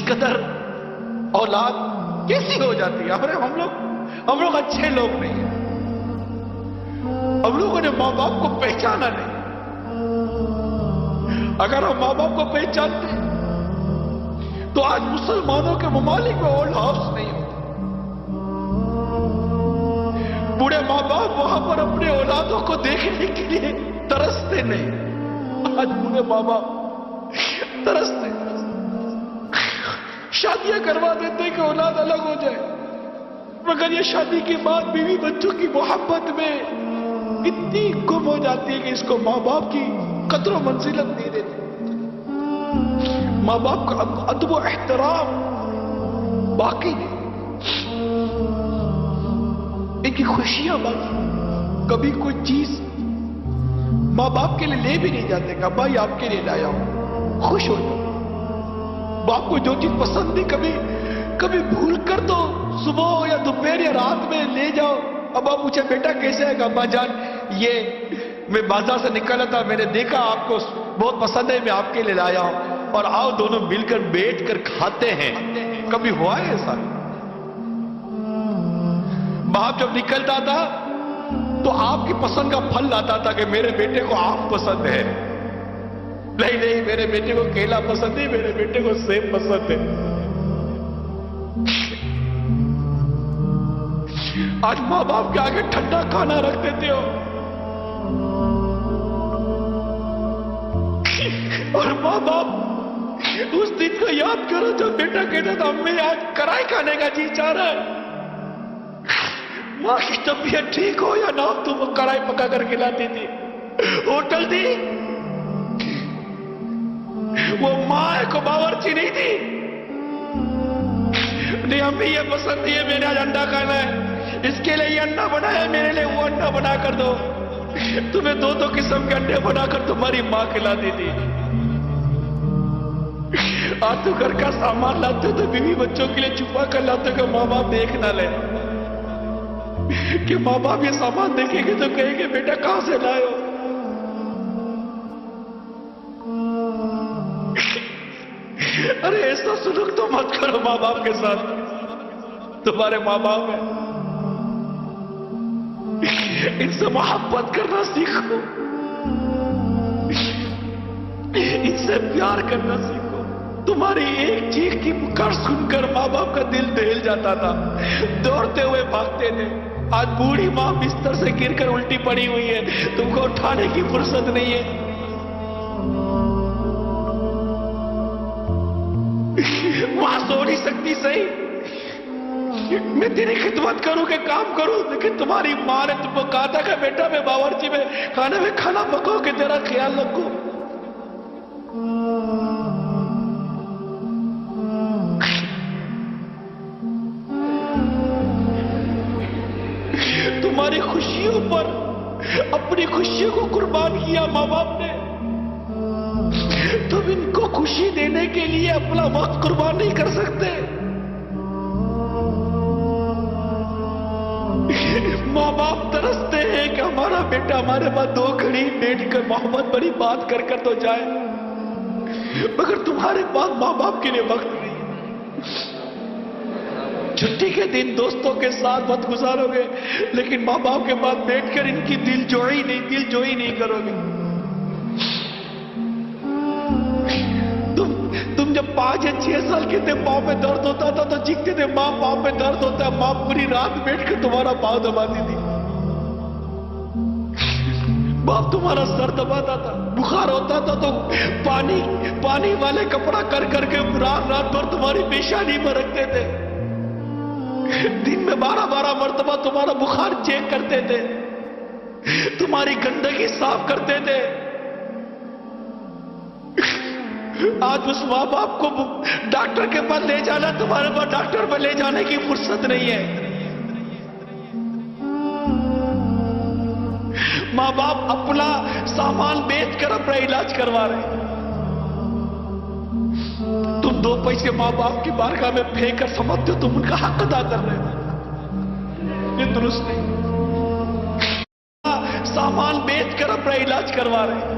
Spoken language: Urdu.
قدر اولاد کیسی ہو جاتی ہے. ہم لوگ اچھے لوگ نہیں ہیں. ہم لوگوں نے ماں باپ کو پہچانا نہیں. اگر ہم ماں باپ کو پہچانتے تو آج مسلمانوں کے ممالک میں اولڈ ہاؤس نہیں ہوتا. بوڑھے ماں باپ وہاں پر اپنے اولادوں کو دیکھنے کے لیے ترستے نہیں. آج بوڑھے ماں باپ ترستے شادیاں کروا دیتے کہ اولاد الگ ہو جائے، مگر یہ شادی کے بعد بیوی بچوں کی محبت میں اتنی گم ہو جاتی ہے کہ اس کو ماں باپ کی قدر و منزلت نہیں دیتے. ماں باپ کا ادب و احترام باقی نہیں. ان کی خوشیاں باقی. کبھی کوئی چیز ماں باپ کے لیے لے بھی نہیں جاتے کہ بھائی آپ کے لیے لایا ہوں، خوش ہو جاؤ. باپ کو جو چیز پسند نہیں کبھی بھول کر تو صبح یا دوپہر یا رات میں لے جاؤ. اب آپ پوچھے بیٹا کیسے ہے؟ ابا جان یہ میں بازار سے نکلا تھا، میں نے دیکھا آپ کو بہت پسند ہے، میں آپ کے لیے لایا ہوں، اور آؤ دونوں مل کر بیٹھ کر کھاتے ہیں. کبھی ہوا ہے ایسا؟ باپ جب نکلتا تھا تو آپ کی پسند کا پھل لاتا تھا کہ میرے بیٹے کو آم پسند ہے. نہیں میرے بیٹے کو کیلا پسند ہے، میرے بیٹے کو سیب پسند ہے. آج ماں باپ کے آگے ٹھنڈا کھانا رکھ دیتے ہو، اور ماں باپ اس دن کو یاد کرو جب بیٹا کہتا تھا امی آج کڑھائی کھانے کا جی چاہ رہا ہے. ماں کی طبیعت ٹھیک ہو یا نہ ہو تم کڑھائی پکا کر کھلاتی تھی. ہوٹل تھی، وہ ماں کو باورچی نہیں تھی. نہیں امی یہ پسند نہیں ہے، میں نے آج انڈا کھانا ہے، اس کے لیے یہ انڈا بنا ہے، میرے لیے وہ انڈا بنا کر دو. تمہیں دو قسم کے انڈے بنا کر تمہاری ماں کھلاتی تھی. آج تو گھر کا سامان لاتے ہو تو بیوی بچوں کے لیے چھپا کر لاتے ہو کہ ماں باپ دیکھ نہ لے. کہ ماں باپ یہ سامان دیکھیں گے تو کہیں گے بیٹا کہاں سے لائے ہو. ارے ایسا سلوک تو مت کرو ماں باپ کے ساتھ. تمہارے ماں باپ ہیں، ان سے محبت کرنا سیکھو، ان سے پیار کرنا سیکھو. تمہاری ایک چیخ کی پکار سن کر ماں باپ کا دل دہل جاتا تھا، دوڑتے ہوئے بھاگتے تھے. آج بوڑھی ماں بستر سے گر کر الٹی پڑی ہوئی ہے، تم کو اٹھانے کی فرصت نہیں ہے. وہاں سو نہیں سکتی صحیح، میں تیری خدمت کروں کہ کام کروں، لیکن تمہاری ماں نے تم کو کہا تھا کہ بیٹا میں باورچی میں کھانا پکاؤ کہ تیرا خیال رکھوں. تمہاری خوشیوں پر اپنی خوشیوں کو قربان کیا ماں باپ نے. تم ان کو خوشی دینے کے لیے اپنا وقت قربان نہیں کر سکتے. ماں باپ ترستے ہیں کہ ہمارا بیٹا ہمارے پاس دو گھڑی بیٹھ کر محبت بڑی بات کر تو جائے، مگر تمہارے پاس ماں باپ کے لیے وقت نہیں. چھٹی کے دن دوستوں کے ساتھ وقت گزارو گے، لیکن ماں باپ کے پاس بیٹھ کر ان کی دل جوئی نہیں کرو گے. تم جب 5 یا 6 سال کے تھے، پاؤں میں درد ہوتا تھا تو چیختے تھے ماں پاؤں میں درد ہوتا ہے. ماں پوری رات بیٹھ کر تمہارا پاؤں دباتی تھی. باپ تمہارا سر دباتا تھا. بخار ہوتا تھا تو پانی والے کپڑا کر کے رات بھر تمہاری پیشانی میں رکھتے تھے. دن میں 12 مرتبہ تمہارا بخار چیک کرتے تھے، تمہاری گندگی صاف کرتے تھے. آج اس ماں باپ کو ڈاکٹر کے پاس لے جانا، تمہارے پاس ڈاکٹر پہ لے جانے کی فرصت نہیں ہے. ماں باپ اپنا سامان بیچ کر اپنا علاج کروا رہے ہیں. تم 2 پیسے ماں باپ کی بارگاہ میں پھینک کر سمجھتے ہو تم ان کا حق ادا کر رہے ہو. یہ درست نہیں. سامان بیچ کر اپنا علاج کروا رہے ہیں.